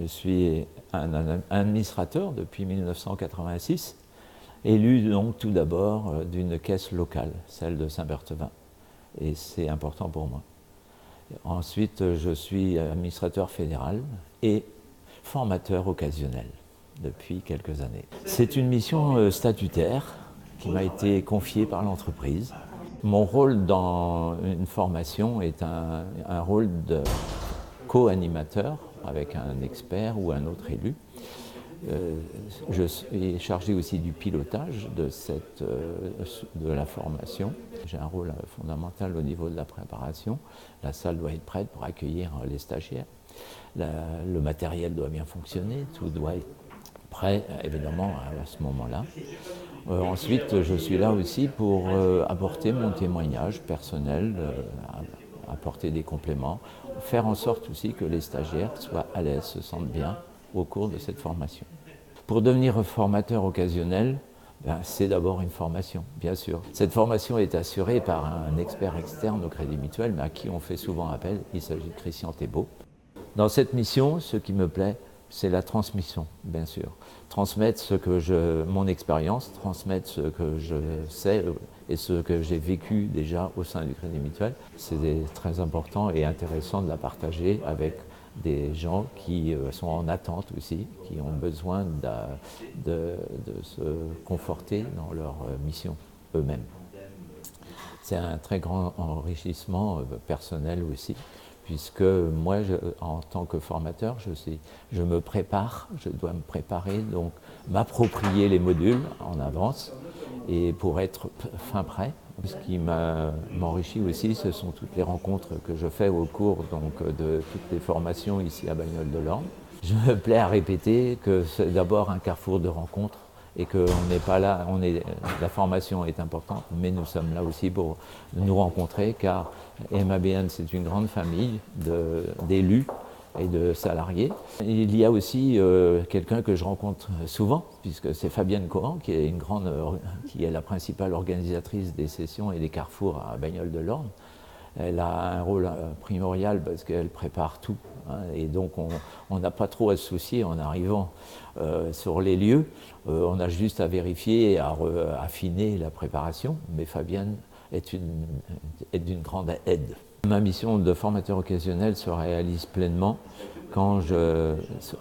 Je suis un administrateur depuis 1986, élu donc tout d'abord d'une caisse locale, celle de Saint-Berthevin, et c'est important pour moi. Ensuite, je suis administrateur fédéral et formateur occasionnel depuis quelques années. C'est une mission statutaire qui m'a été confiée par l'entreprise. Mon rôle dans une formation est un rôle de co-animateur avec un expert ou un autre élu. Je suis chargé aussi du pilotage de la formation. J'ai un rôle fondamental au niveau de la préparation. La salle doit être prête pour accueillir les stagiaires. Le matériel doit bien fonctionner, tout doit être prêt évidemment à ce moment-là. Ensuite, je suis là aussi pour apporter mon témoignage personnel, apporter des compléments, faire en sorte aussi que les stagiaires soient à l'aise, se sentent bien au cours de cette formation. Pour devenir formateur occasionnel, c'est d'abord une formation, bien sûr. Cette formation est assurée par un expert externe au Crédit Mutuel, mais à qui on fait souvent appel. Il s'agit de Christian Thébault. Dans cette mission, ce qui me plaît, c'est la transmission, bien sûr. Transmettre mon expérience, transmettre ce que je sais et ce que j'ai vécu déjà au sein du Crédit Mutuel. C'est très important et intéressant de la partager avec des gens qui sont en attente aussi, qui ont besoin de se conforter dans leur mission eux-mêmes. C'est un très grand enrichissement personnel aussi, puisque moi, en tant que formateur, je me prépare, je dois me préparer, donc m'approprier les modules en avance et pour être fin prêt. Ce qui m'enrichit aussi, ce sont toutes les rencontres que je fais au cours de toutes les formations ici à Bagnoles-de-l'Orne. Je me plais à répéter que c'est d'abord un carrefour de rencontres et qu'on n'est pas là, la formation est importante, mais nous sommes là aussi pour nous rencontrer, car MABN, c'est une grande famille d'élus et de salariés. Il y a aussi quelqu'un que je rencontre souvent, puisque c'est Fabienne Cohan, qui est la principale organisatrice des sessions et des carrefours à Bagnoles-de-l'Orne. Elle a un rôle primordial parce qu'elle prépare tout, et donc on n'a pas trop à se soucier en arrivant sur les lieux. On a juste à vérifier et à affiner la préparation, mais Fabienne est d'une grande aide. Ma mission de formateur occasionnel se réalise pleinement quand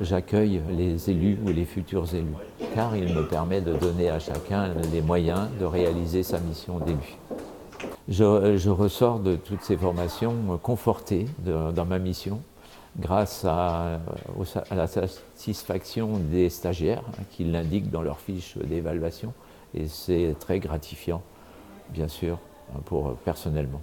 j'accueille les élus ou les futurs élus, car il me permet de donner à chacun les moyens de réaliser sa mission d'élu. Je ressors de toutes ces formations conforté dans ma mission grâce à la satisfaction des stagiaires qui l'indiquent dans leur fiche d'évaluation, et c'est très gratifiant, bien sûr, personnellement.